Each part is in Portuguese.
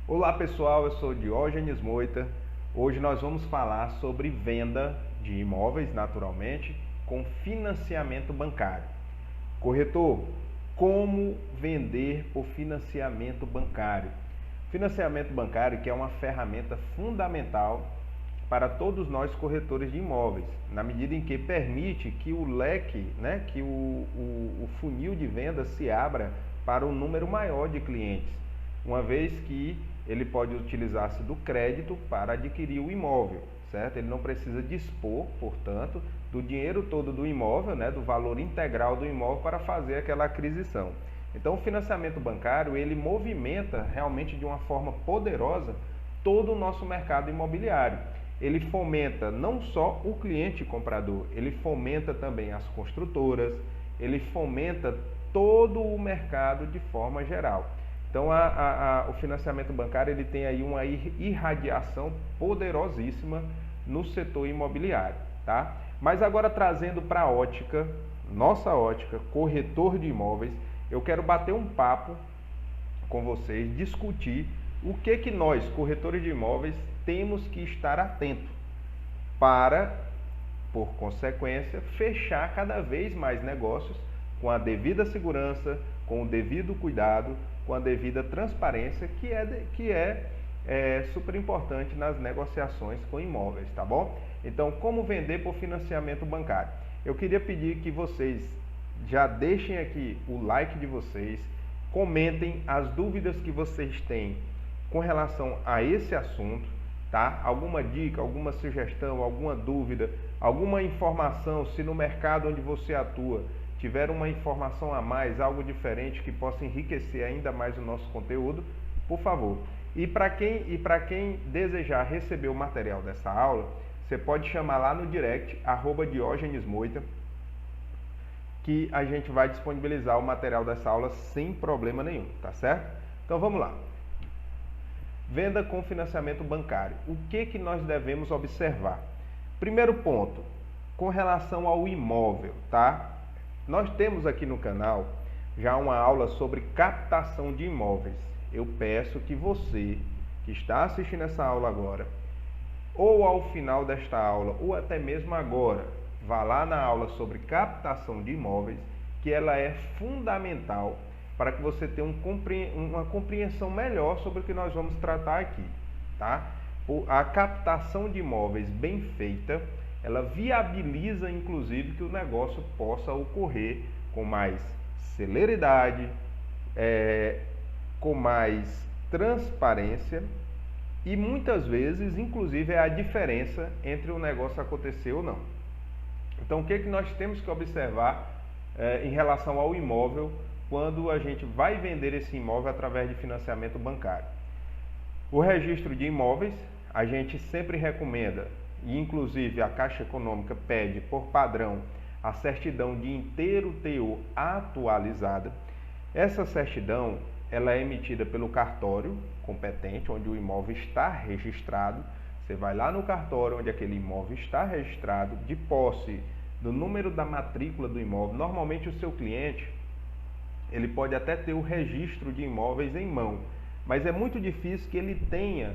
Olá pessoal, eu sou Diógenes Moita. Hoje nós vamos falar sobre venda de imóveis, naturalmente, com financiamento bancário. Corretor, como vender por financiamento bancário? Financiamento bancário que é uma ferramenta fundamental para todos nós corretores de imóveis, na medida em que permite que o leque, que o funil de venda se abra para um número maior de clientes, uma vez que ele pode utilizar-se do crédito para adquirir o imóvel, certo? Ele não precisa dispor, portanto, do dinheiro todo do imóvel, do valor integral do imóvel para fazer aquela aquisição. Então, o financiamento bancário, ele movimenta realmente de uma forma poderosa todo o nosso mercado imobiliário. Ele fomenta não só o cliente comprador, ele fomenta também as construtoras, ele fomenta todo o mercado de forma geral. Então, o financiamento bancário ele tem aí uma irradiação poderosíssima no setor imobiliário, tá? Mas agora trazendo para a ótica, nossa ótica, corretor de imóveis, eu quero bater um papo com vocês, discutir o que nós, corretores de imóveis, temos que estar atento para, por consequência, fechar cada vez mais negócios com a devida segurança, com o devido cuidado, com a devida transparência, que é super importante nas negociações com imóveis, tá bom? Então, como vender por financiamento bancário? Eu queria pedir que vocês já deixem aqui o like de vocês, comentem as dúvidas que vocês têm com relação a esse assunto, tá? Alguma dica, alguma sugestão, alguma dúvida, alguma informação, se no mercado onde você atua tiver uma informação a mais, algo diferente que possa enriquecer ainda mais o nosso conteúdo, por favor. E para quem desejar receber o material dessa aula, você pode chamar lá no direct, @diogenesmoita, que a gente vai disponibilizar o material dessa aula sem problema nenhum, tá certo? Então vamos lá. Venda com financiamento bancário. O que nós devemos observar? Primeiro ponto, com relação ao imóvel, tá? Nós temos aqui no canal já uma aula sobre captação de imóveis. Eu peço que você, que está assistindo essa aula agora, ou ao final desta aula, ou até mesmo agora, vá lá na aula sobre captação de imóveis, que ela é fundamental para que você tenha uma compreensão melhor sobre o que nós vamos tratar aqui, tá? A captação de imóveis bem feita, ela viabiliza, inclusive, que o negócio possa ocorrer com mais celeridade, com mais transparência e muitas vezes, inclusive, é a diferença entre o negócio acontecer ou não. Então, o que nós temos que observar em relação ao imóvel quando a gente vai vender esse imóvel através de financiamento bancário? O registro de imóveis, a gente sempre recomenda, e inclusive a Caixa Econômica pede por padrão a certidão de inteiro teor atualizada. Essa certidão ela é emitida pelo cartório competente, onde o imóvel está registrado. Você vai lá no cartório onde aquele imóvel está registrado, de posse do número da matrícula do imóvel. Normalmente o seu cliente ele pode até ter o registro de imóveis em mão, mas é muito difícil que ele tenha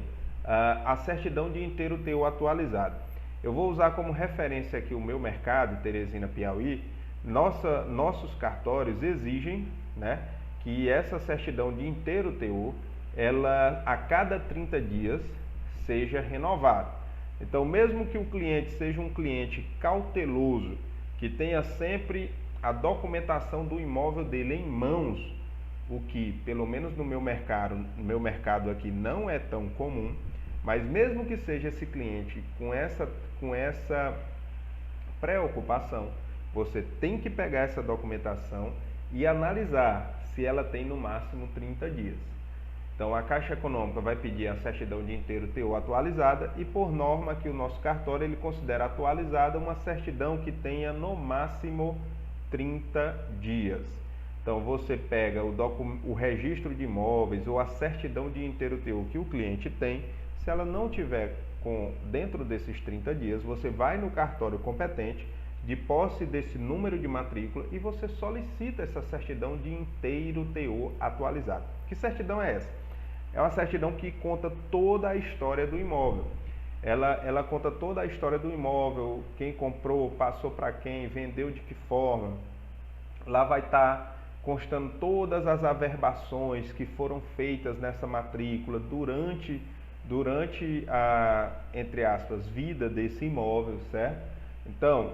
a certidão de inteiro teor atualizado. Eu vou usar como referência aqui o meu mercado, Teresina, Piauí. Nossos cartórios exigem, que essa certidão de inteiro teor, ela a cada 30 dias seja renovada. Então, mesmo que o cliente seja um cliente cauteloso, que tenha sempre a documentação do imóvel dele em mãos, o que, pelo menos no meu mercado aqui, não é tão comum, mas mesmo que seja esse cliente com essa preocupação, você tem que pegar essa documentação e analisar se ela tem no máximo 30 dias. Então, a Caixa Econômica vai pedir a certidão de inteiro teor atualizada e, por norma, que o nosso cartório ele considera atualizada uma certidão que tenha no máximo 30 dias. Então, você pega o registro de imóveis ou a certidão de inteiro teor que o cliente tem. Se ela não tiver dentro desses 30 dias, você vai no cartório competente, de posse desse número de matrícula, e você solicita essa certidão de inteiro teor atualizado. Que certidão é essa? É uma certidão que conta toda a história do imóvel. Ela conta toda a história do imóvel, quem comprou, passou para quem, vendeu de que forma. Lá vai estar constando todas as averbações que foram feitas nessa matrícula durante a, entre aspas, vida desse imóvel, certo? Então,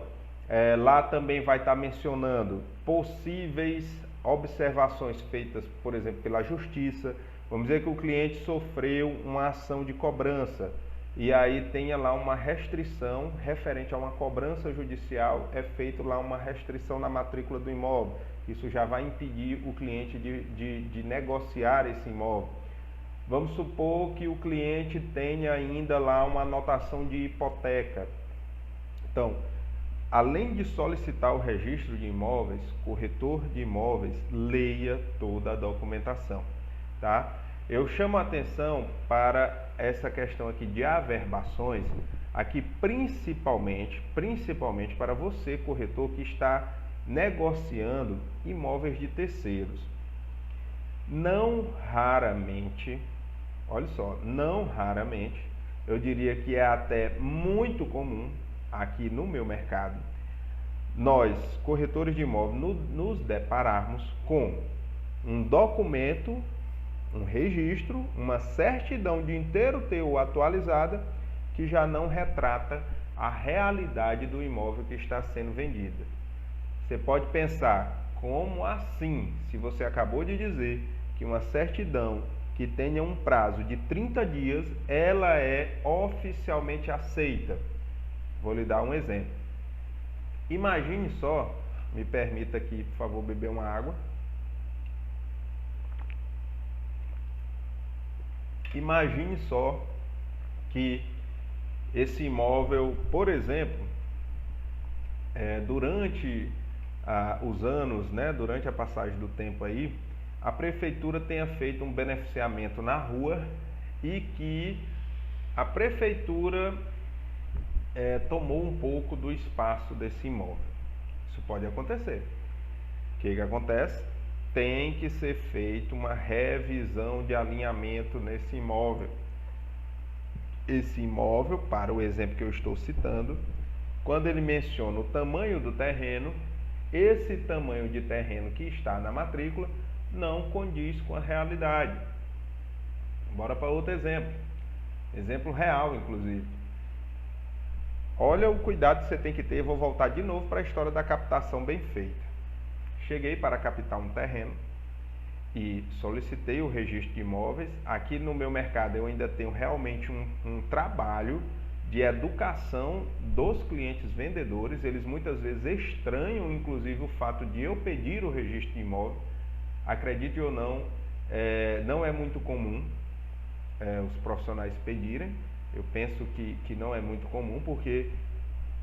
lá também vai estar mencionando possíveis observações feitas, por exemplo, pela justiça. Vamos dizer que o cliente sofreu uma ação de cobrança e aí tenha lá uma restrição referente a uma cobrança judicial, é feito lá uma restrição na matrícula do imóvel. Isso já vai impedir o cliente de negociar esse imóvel. Vamos supor que o cliente tenha ainda lá uma anotação de hipoteca. Então, além de solicitar o registro de imóveis, corretor de imóveis, leia toda a documentação, tá? Eu chamo a atenção para essa questão aqui de averbações, aqui principalmente para você, corretor, que está negociando imóveis de terceiros. Não raramente, olha só, não raramente, eu diria que é até muito comum aqui no meu mercado, nós, corretores de imóveis, nos depararmos com um documento, um registro, uma certidão de inteiro teor atualizada que já não retrata a realidade do imóvel que está sendo vendido. Você pode pensar, como assim? Se você acabou de dizer que uma certidão que tenha um prazo de 30 dias, ela é oficialmente aceita. Vou lhe dar um exemplo. Imagine só, me permita aqui, por favor, beber uma água. Imagine só que esse imóvel, por exemplo, durante os anos, né, durante a passagem do tempo aí, a prefeitura tenha feito um beneficiamento na rua e que a prefeitura tomou um pouco do espaço desse imóvel. Isso pode acontecer. O que acontece? Tem que ser feita uma revisão de alinhamento nesse imóvel. Esse imóvel, para o exemplo que eu estou citando, quando ele menciona o tamanho do terreno, esse tamanho de terreno que está na matrícula não condiz com a realidade. Bora para outro exemplo. Exemplo real, inclusive. Olha o cuidado que você tem que ter. Vou voltar de novo para a história da captação bem feita. Cheguei para captar um terreno e solicitei o registro de imóveis. Aqui no meu mercado eu ainda tenho realmente um trabalho de educação dos clientes vendedores. Eles muitas vezes estranham, inclusive, o fato de eu pedir o registro de imóvel. Acredite ou não, não é muito comum os profissionais pedirem. Eu penso que não é muito comum, porque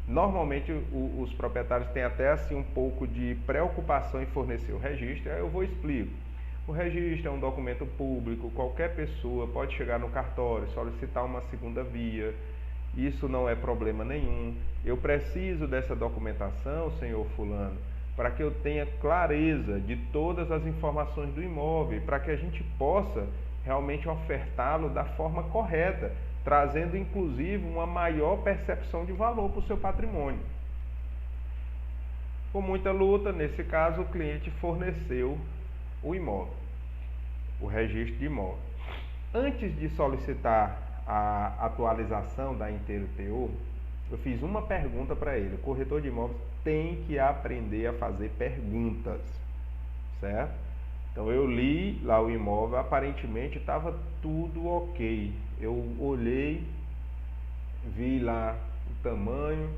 normalmente os proprietários têm até assim um pouco de preocupação em fornecer o registro. Aí eu vou explicar. O registro é um documento público, qualquer pessoa pode chegar no cartório, solicitar uma segunda via, isso não é problema nenhum. Eu preciso dessa documentação, senhor fulano, para que eu tenha clareza de todas as informações do imóvel, para que a gente possa realmente ofertá-lo da forma correta, trazendo inclusive uma maior percepção de valor para o seu patrimônio. Com muita luta, nesse caso, o cliente forneceu o imóvel, o registro de imóvel. Antes de solicitar a atualização da inteiro teor, eu fiz uma pergunta para ele. O corretor de imóveis tem que aprender a fazer perguntas, certo? Então eu li lá o imóvel, aparentemente estava tudo ok. Eu olhei, vi lá o tamanho,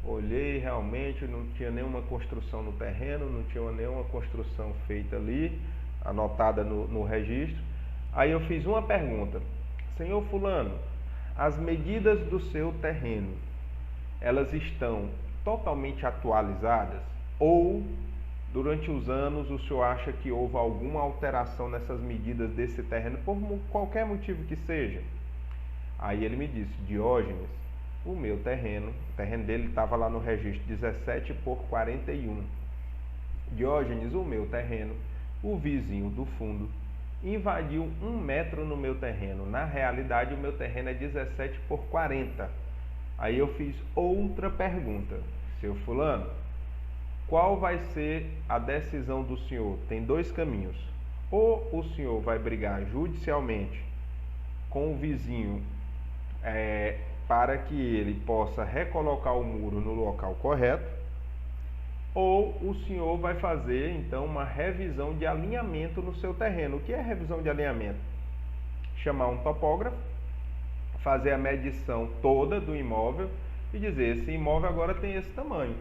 olhei, realmente não tinha nenhuma construção no terreno, não tinha nenhuma construção feita ali, anotada no registro. Aí eu fiz uma pergunta: senhor fulano, as medidas do seu terreno, elas estão totalmente atualizadas? Ou durante os anos o senhor acha que houve alguma alteração nessas medidas desse terreno, por qualquer motivo que seja? Aí ele me disse: Diógenes, o meu terreno, o terreno dele estava lá no registro 17 por 41. Diógenes, o meu terreno, o vizinho do fundo, invadiu 1 metro no meu terreno. Na realidade, o meu terreno é 17 por 40. Aí eu fiz outra pergunta. Seu fulano, qual vai ser a decisão do senhor? Tem dois caminhos. Ou o senhor vai brigar judicialmente com o vizinho para que ele possa recolocar o muro no local correto, ou o senhor vai fazer então uma revisão de alinhamento no seu terreno. O que é revisão de alinhamento? Chamar um topógrafo, fazer a medição toda do imóvel e dizer: esse imóvel agora tem esse tamanho.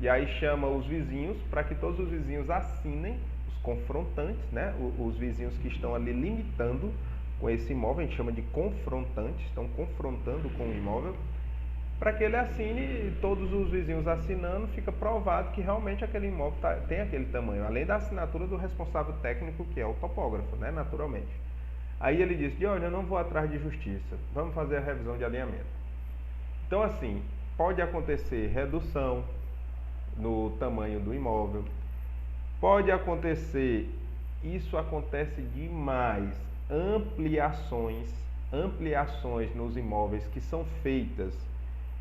E aí chama os vizinhos para que todos os vizinhos assinem, os confrontantes, né? Os vizinhos que estão ali limitando com esse imóvel, a gente chama de confrontantes, estão confrontando com o imóvel, para que ele assine. Todos os vizinhos assinando, fica provado que realmente aquele imóvel tem aquele tamanho, além da assinatura do responsável técnico, que é o topógrafo, né? Naturalmente. Aí ele disse: olha, eu não vou atrás de justiça, vamos fazer a revisão de alinhamento. Então, assim, pode acontecer redução no tamanho do imóvel, pode acontecer, isso acontece demais, ampliações nos imóveis que são feitas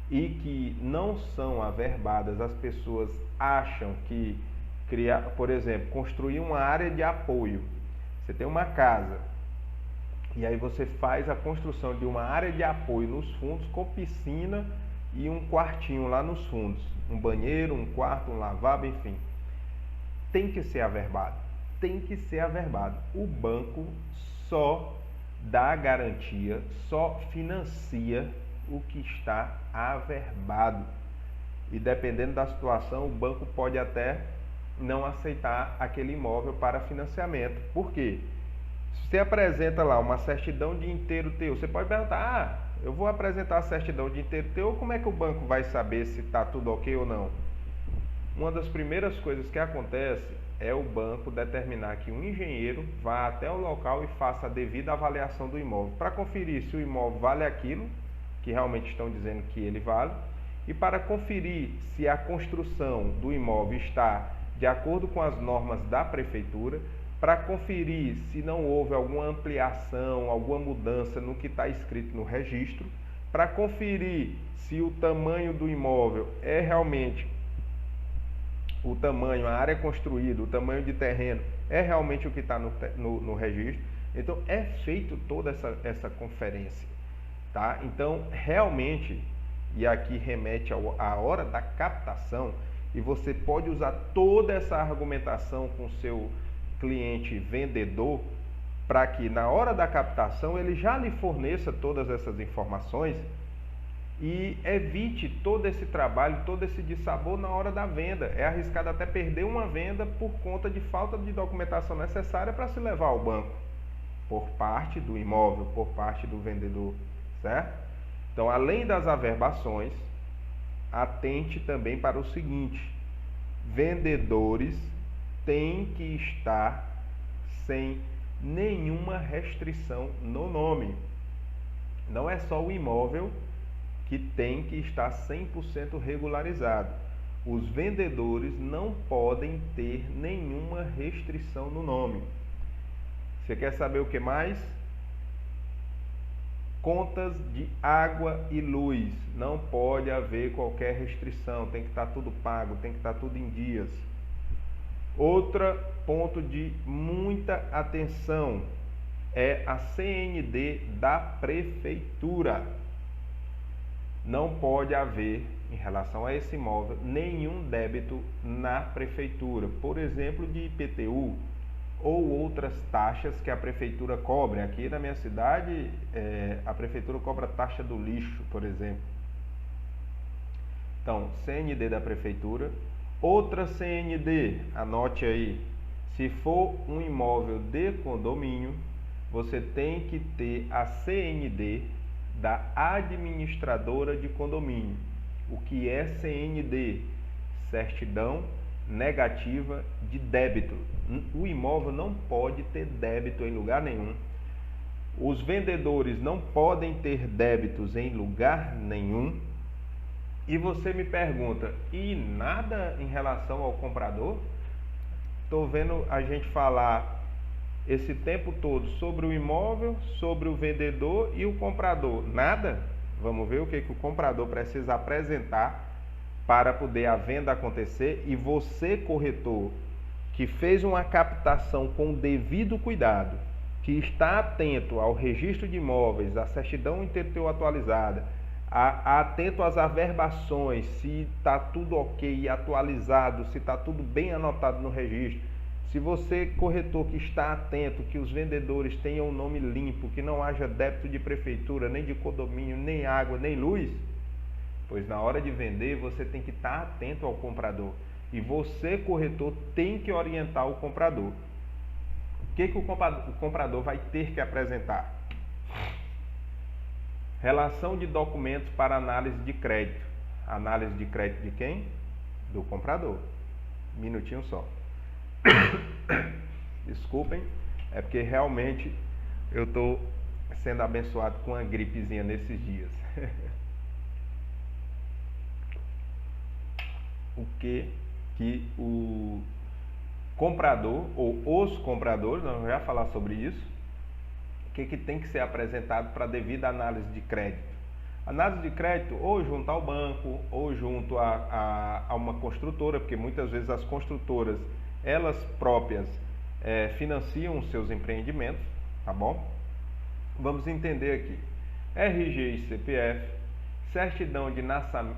e que não são averbadas. As pessoas acham que por exemplo, construir uma área de apoio. Você tem uma casa e aí você faz a construção de uma área de apoio nos fundos com piscina e um quartinho lá nos fundos, um banheiro, um quarto, um lavabo, enfim. Tem que ser averbado. O banco só dá garantia, só financia o que está averbado. E dependendo da situação, o banco pode até não aceitar aquele imóvel para financiamento. Por quê? Se você apresenta lá uma certidão de inteiro teu, você pode perguntar: eu vou apresentar a certidão de inteiro teu, como é que o banco vai saber se está tudo ok ou não? Uma das primeiras coisas que acontece é o banco determinar que um engenheiro vá até o local e faça a devida avaliação do imóvel, para conferir se o imóvel vale aquilo que realmente estão dizendo que ele vale, e para conferir se a construção do imóvel está de acordo com as normas da prefeitura, para conferir se não houve alguma ampliação, alguma mudança no que está escrito no registro, para conferir se o tamanho do imóvel é realmente o tamanho, a área construída, o tamanho de terreno é realmente o que está no registro. Então é feito toda essa conferência, tá? Então realmente, e aqui remete à hora da captação, e você pode usar toda essa argumentação com o seu cliente vendedor, para que na hora da captação ele já lhe forneça todas essas informações e evite todo esse trabalho, todo esse dissabor na hora da venda. É arriscado até perder uma venda por conta de falta de documentação necessária para se levar ao banco, por parte do imóvel, por parte do vendedor, certo? Então, além das averbações, atente também para o seguinte: vendedores têm que estar sem nenhuma restrição no nome. Não é só o imóvel que tem que estar 100% regularizado. Os vendedores não podem ter nenhuma restrição no nome. Você quer saber o que mais? Contas de água e luz. Não pode haver qualquer restrição. Tem que estar tudo pago, tem que estar tudo em dias. Outro ponto de muita atenção é a CND da prefeitura. Não pode haver, em relação a esse imóvel, nenhum débito na prefeitura, por exemplo, de IPTU ou outras taxas que a prefeitura cobre. Aqui na minha cidade, a prefeitura cobra taxa do lixo, por exemplo. Então, CND da prefeitura. Outra CND, anote aí: se for um imóvel de condomínio, você tem que ter a CND da administradora de condomínio. O que é CND? Certidão negativa de débito. O imóvel não pode ter débito em lugar nenhum. Os vendedores não podem ter débitos em lugar nenhum. E você me pergunta: e nada em relação ao comprador? Estou vendo a gente falar esse tempo todo sobre o imóvel, sobre o vendedor e o comprador? Nada. Vamos ver o que o comprador precisa apresentar para poder a venda acontecer, e você, corretor, que fez uma captação com devido cuidado, que está atento ao registro de imóveis, à certidão interior atualizada, atento às averbações, se está tudo ok, atualizado, se está tudo bem anotado no registro. Se você, corretor, que está atento que os vendedores tenham o nome limpo, que não haja débito de prefeitura, nem de condomínio, nem água, nem luz, pois na hora de vender você tem que estar atento ao comprador. E você, corretor, tem que orientar o comprador. O que o comprador vai ter que apresentar? Relação de documentos para análise de crédito. Análise de crédito de quem? Do comprador. Minutinho só. Desculpem, é porque realmente eu estou sendo abençoado com uma gripezinha nesses dias. O que o comprador, ou os compradores, nós vamos já falar sobre isso, o que tem que ser apresentado para devida análise de crédito? Análise de crédito ou junto ao banco, ou junto a uma construtora, porque muitas vezes as construtoras, elas próprias financiam os seus empreendimentos, tá bom? Vamos entender aqui. RG e CPF, certidão de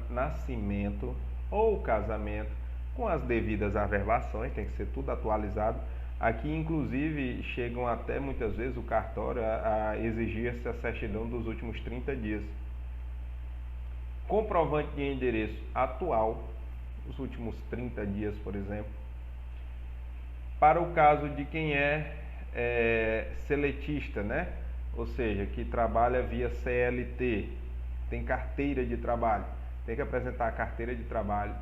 nascimento ou casamento, com as devidas averbações, tem que ser tudo atualizado. Aqui, inclusive, chegam até muitas vezes o cartório a exigir essa certidão dos últimos 30 dias. Comprovante de endereço atual, os últimos 30 dias, por exemplo. Para o caso de quem é seletista, né? Ou seja, que trabalha via CLT, tem carteira de trabalho, tem que apresentar a carteira de trabalho,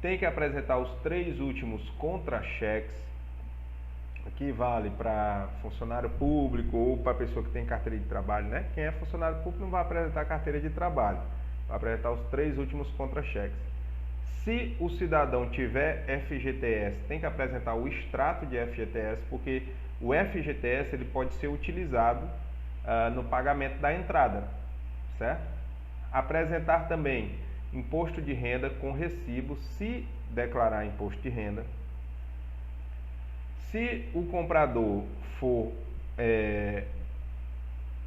tem que apresentar os 3 últimos contra-cheques. Aqui vale para funcionário público ou para pessoa que tem carteira de trabalho, né? Quem é funcionário público não vai apresentar carteira de trabalho, vai apresentar os 3 últimos contra-cheques. Se o cidadão tiver FGTS, tem que apresentar o extrato de FGTS, porque o FGTS ele pode ser utilizado no pagamento da entrada, certo? Apresentar também imposto de renda com recibo, se declarar imposto de renda. Se o comprador for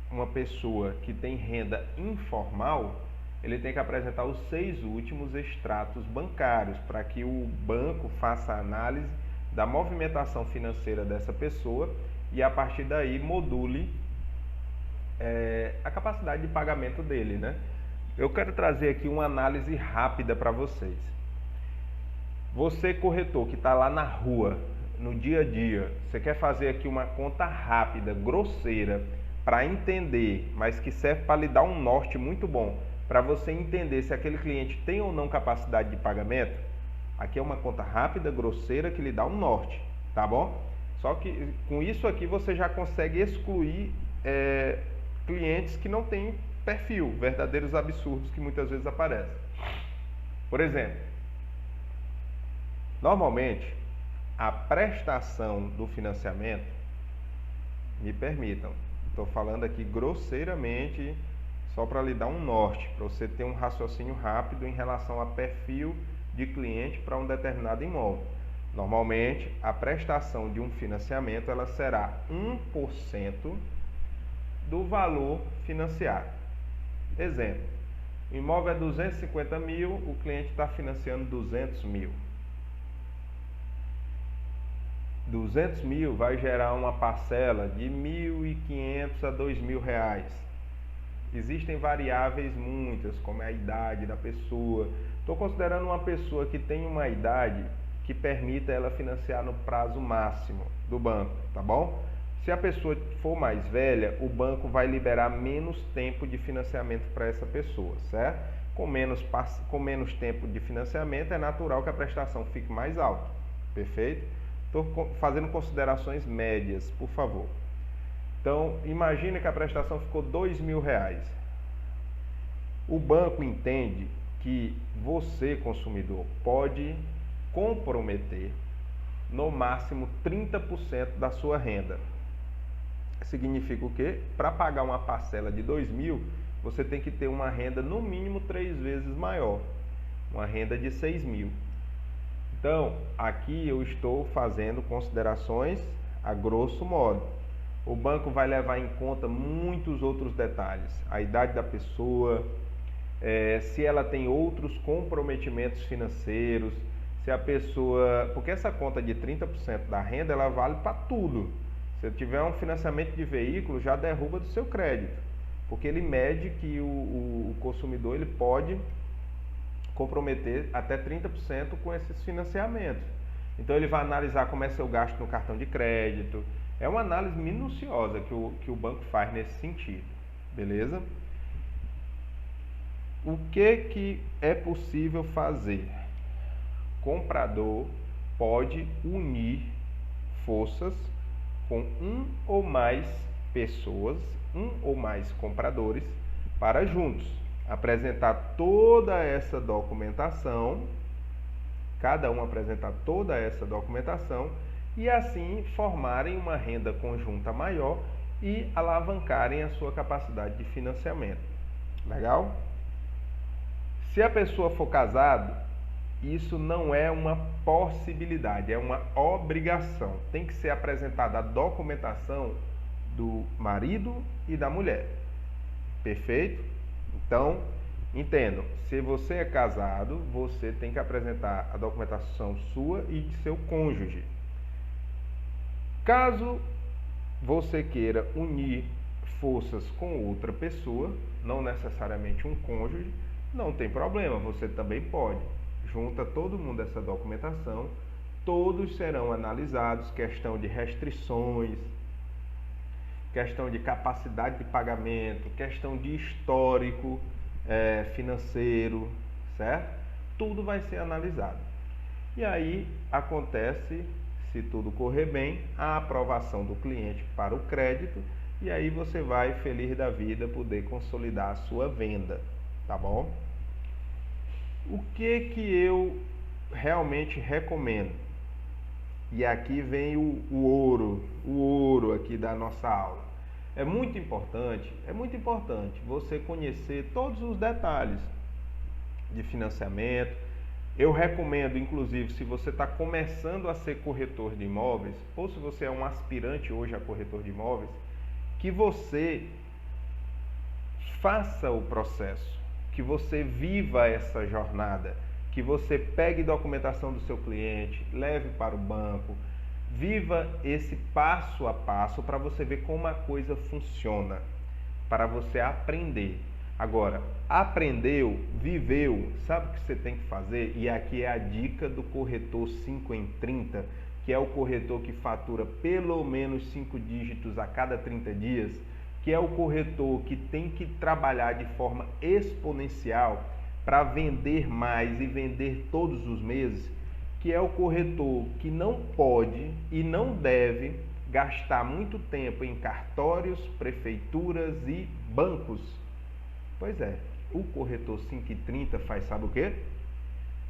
uma pessoa que tem renda informal, ele tem que apresentar os 6 últimos extratos bancários, para que o banco faça a análise da movimentação financeira dessa pessoa e a partir daí module a capacidade de pagamento dele, né? Eu quero trazer aqui uma análise rápida para vocês. Você, corretor, que está lá na rua, no dia a dia, você quer fazer aqui uma conta rápida, grosseira, para entender, mas que serve para lhe dar um norte muito bom, para você entender se aquele cliente tem ou não capacidade de pagamento. Aqui é uma conta rápida, grosseira, que lhe dá um norte, tá bom? Só que com isso aqui você já consegue excluir clientes que não têm perfil, verdadeiros absurdos que muitas vezes aparecem. Por exemplo, normalmente a prestação do financiamento, me permitam, estou falando aqui grosseiramente, só para lhe dar um norte, para você ter um raciocínio rápido em relação a perfil de cliente para um determinado imóvel. Normalmente, a prestação de um financiamento ela será 1% do valor financiado. Exemplo, o imóvel é 250 mil, o cliente está financiando 200 mil. 200 mil vai gerar uma parcela de R$ 1.500 a R$ 2.000. Existem variáveis muitas, como é a idade da pessoa. Estou considerando uma pessoa que tem uma idade que permita ela financiar no prazo máximo do banco, tá bom? Se a pessoa for mais velha, o banco vai liberar menos tempo de financiamento para essa pessoa, certo? Com menos tempo de financiamento, é natural que a prestação fique mais alta, perfeito? Estou fazendo considerações médias, por favor. Então, imagine que a prestação ficou R$ 2.000. O banco entende que você, consumidor, pode comprometer no máximo 30% da sua renda. significa o quê? Para pagar uma parcela de 2.000, você tem que ter uma renda no mínimo 3 vezes maior, uma renda de 6.000. Então, aqui eu estou fazendo considerações a grosso modo. O banco vai levar em conta muitos outros detalhes, a idade da pessoa, se ela tem outros comprometimentos financeiros, se a pessoa... Porque essa conta de 30% da renda, ela vale para tudo. Se tiver um financiamento de veículo, já derruba do seu crédito, porque ele mede que o consumidor ele pode comprometer até 30% com esses financiamentos. Então ele vai analisar como é seu gasto no cartão de crédito. É uma análise minuciosa que o banco faz nesse sentido, beleza? O que é possível fazer? Comprador pode unir forças com um ou mais pessoas, um ou mais compradores, para juntos apresentar toda essa documentação, cada um apresentar toda essa documentação e assim formarem uma renda conjunta maior e alavancarem a sua capacidade de financiamento. Legal? Se a pessoa for casado, isso não é uma possibilidade, é uma obrigação. Tem que ser apresentada a documentação do marido e da mulher. Perfeito? Então, entendam, se você é casado, você tem que apresentar a documentação sua e de seu cônjuge. Caso você queira unir forças com outra pessoa, não necessariamente um cônjuge, não tem problema, você também pode. Junta todo mundo essa documentação, todos serão analisados, questão de restrições, questão de capacidade de pagamento, questão de histórico financeiro, certo? Tudo vai ser analisado. E aí acontece, se tudo correr bem, a aprovação do cliente para o crédito e aí você vai, feliz da vida, poder consolidar a sua venda, tá bom? O que eu realmente recomendo? E aqui vem o ouro aqui da nossa aula. É muito importante você conhecer todos os detalhes de financiamento. Eu recomendo, inclusive, se você está começando a ser corretor de imóveis, ou se você é um aspirante hoje a corretor de imóveis, que você faça o processo, que você viva essa jornada, que você pegue documentação do seu cliente, leve para o banco, viva esse passo a passo para você ver como a coisa funciona, para você aprender. Agora, aprendeu, viveu, sabe o que você tem que fazer? E aqui é a dica do corretor 5 em 30, que é o corretor que fatura pelo menos 5 dígitos a cada 30 dias, que é o corretor que tem que trabalhar de forma exponencial para vender mais e vender todos os meses, que é o corretor que não pode e não deve gastar muito tempo em cartórios, prefeituras e bancos. Pois é, o corretor 530 faz sabe o quê?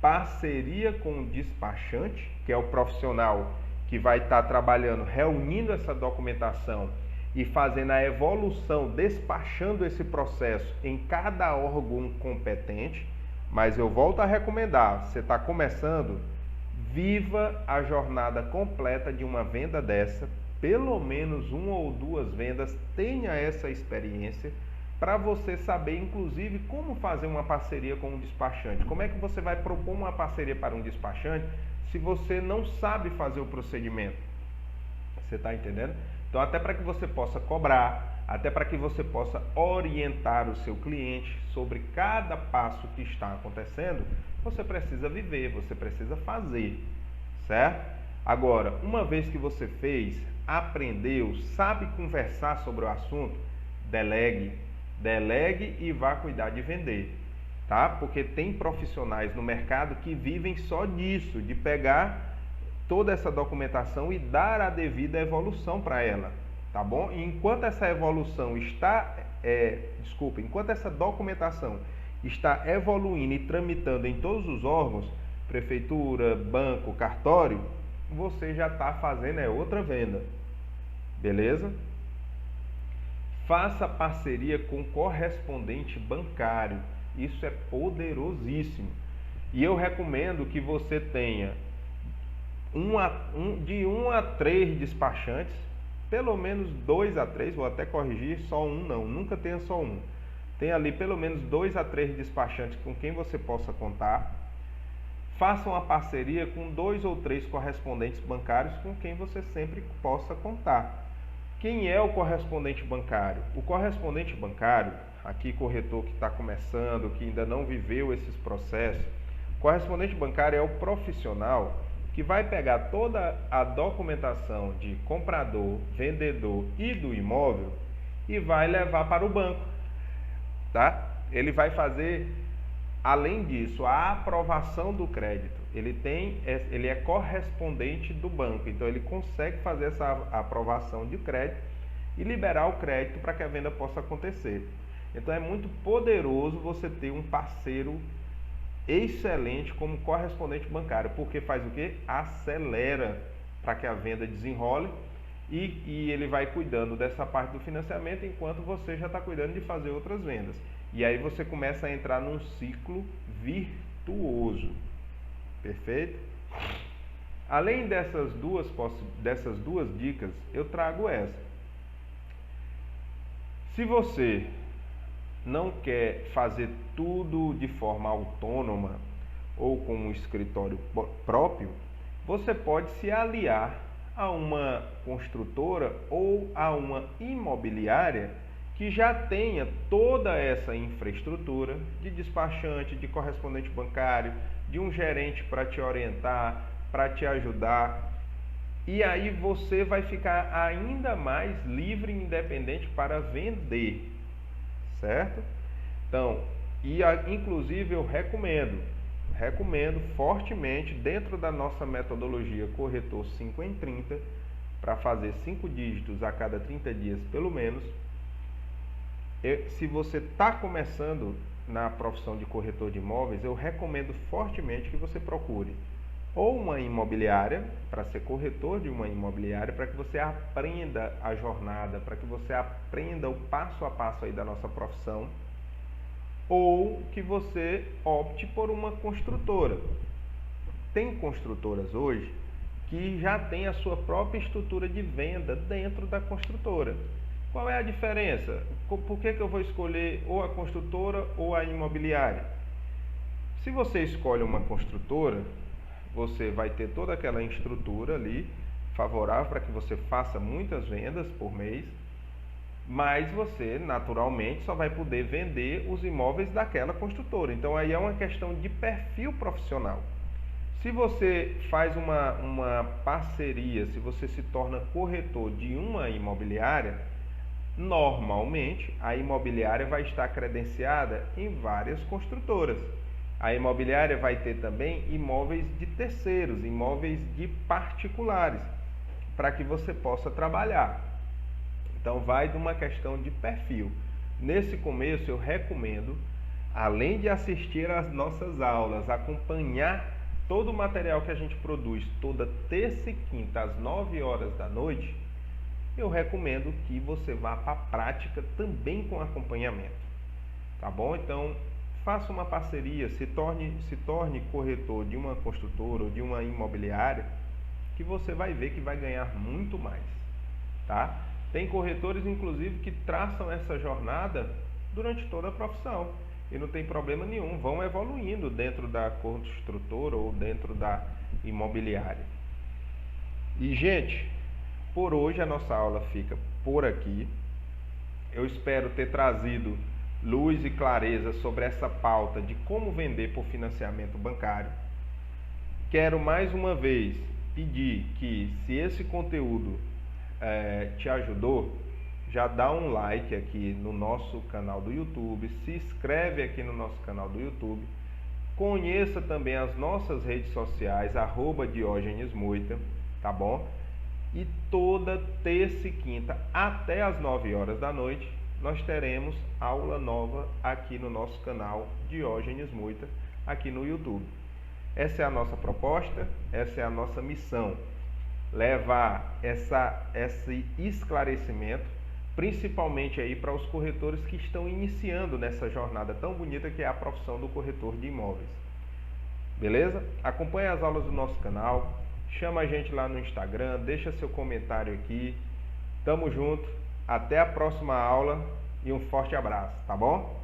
Parceria com o despachante, que é o profissional que vai estar trabalhando, reunindo essa documentação e fazendo a evolução, despachando esse processo em cada órgão competente. Mas eu volto a recomendar, você está começando, viva a jornada completa de uma venda dessa, pelo menos 1 ou 2 vendas, tenha essa experiência, para você saber, inclusive, como fazer uma parceria com um despachante. Como é que você vai propor uma parceria para um despachante se você não sabe fazer o procedimento? Você está entendendo? Então, até para que você possa cobrar, até para que você possa orientar o seu cliente sobre cada passo que está acontecendo, você precisa viver, você precisa fazer, certo? Agora, uma vez que você fez, aprendeu, sabe conversar sobre o assunto, delegue e vá cuidar de vender, tá? Porque tem profissionais no mercado que vivem só disso, de pegar toda essa documentação e dar a devida evolução para ela, tá bom? E enquanto essa evolução está, enquanto essa documentação está evoluindo e tramitando em todos os órgãos, prefeitura, banco, cartório, você já está fazendo outra venda, beleza? Faça parceria com correspondente bancário. Isso é poderosíssimo. E eu recomendo que você tenha de 1 a 3 despachantes, pelo menos 2 a 3, vou até corrigir, só um não, nunca tenha só um. Tem ali pelo menos 2 a 3 despachantes com quem você possa contar. Faça uma parceria com 2 ou 3 correspondentes bancários com quem você sempre possa contar. Quem é o correspondente bancário? O correspondente bancário, aqui corretor que está começando, que ainda não viveu esses processos, o correspondente bancário é o profissional que vai pegar toda a documentação de comprador, vendedor e do imóvel e vai levar para o banco, tá? Ele vai fazer, além disso, a aprovação do crédito. Ele é correspondente do banco, então ele consegue fazer essa aprovação de crédito e liberar o crédito para que a venda possa acontecer. Então é muito poderoso você ter um parceiro excelente como correspondente bancário, porque faz o que? Acelera para que a venda desenrole e ele vai cuidando dessa parte do financiamento enquanto você já está cuidando de fazer outras vendas. E aí você começa a entrar num ciclo virtuoso. Perfeito? Além dessas duas dicas, eu trago essa. Se você não quer fazer tudo de forma autônoma ou com um escritório próprio, você pode se aliar a uma construtora ou a uma imobiliária que já tenha toda essa infraestrutura de despachante, de correspondente bancário, de um gerente para te orientar, para te ajudar. E aí você vai ficar ainda mais livre e independente para vender, certo? Então, inclusive eu recomendo fortemente, dentro da nossa metodologia Corretor 5 em 30, para fazer 5 dígitos a cada 30 dias pelo menos. Se você está começando na profissão de corretor de imóveis, eu recomendo fortemente que você procure ou uma imobiliária, para ser corretor de uma imobiliária, para que você aprenda a jornada, para que você aprenda o passo a passo aí da nossa profissão, ou que você opte por uma construtora. Tem construtoras hoje que já tem a sua própria estrutura de venda dentro da construtora. Qual é a diferença? Por que eu vou escolher ou a construtora ou a imobiliária? Se você escolhe uma construtora, você vai ter toda aquela estrutura ali favorável para que você faça muitas vendas por mês, mas você naturalmente só vai poder vender os imóveis daquela construtora. Então aí é uma questão de perfil profissional. Se você faz uma parceria, se você se torna corretor de uma imobiliária, normalmente a imobiliária vai estar credenciada em várias construtoras. A imobiliária vai ter também imóveis de terceiros, imóveis de particulares, para que você possa trabalhar. Então vai de uma questão de perfil. Nesse começo eu recomendo, além de assistir às nossas aulas, acompanhar todo o material que a gente produz toda terça e quinta às 9 horas da noite, eu recomendo que você vá para a prática também com acompanhamento. Tá bom? Então, faça uma parceria, se torne corretor de uma construtora ou de uma imobiliária, que você vai ver que vai ganhar muito mais. Tá? Tem corretores, inclusive, que traçam essa jornada durante toda a profissão. E não tem problema nenhum, vão evoluindo dentro da construtora ou dentro da imobiliária. E, gente, por hoje a nossa aula fica por aqui. Eu espero ter trazido luz e clareza sobre essa pauta de como vender por financiamento bancário. Quero mais uma vez pedir que, se esse conteúdo te ajudou, já dá um like aqui no nosso canal do YouTube, se inscreve aqui no nosso canal do YouTube, conheça também as nossas redes sociais, @diogenesmoita, tá bom? E toda terça e quinta, até às 9 horas da noite, nós teremos aula nova aqui no nosso canal Diógenes Moita, aqui no YouTube. Essa é a nossa proposta, essa é a nossa missão. Levar esse esclarecimento principalmente aí para os corretores que estão iniciando nessa jornada tão bonita que é a profissão do corretor de imóveis. Beleza? Acompanhe as aulas do nosso canal, chama a gente lá no Instagram, deixa seu comentário aqui. Tamo junto, até a próxima aula e um forte abraço, tá bom?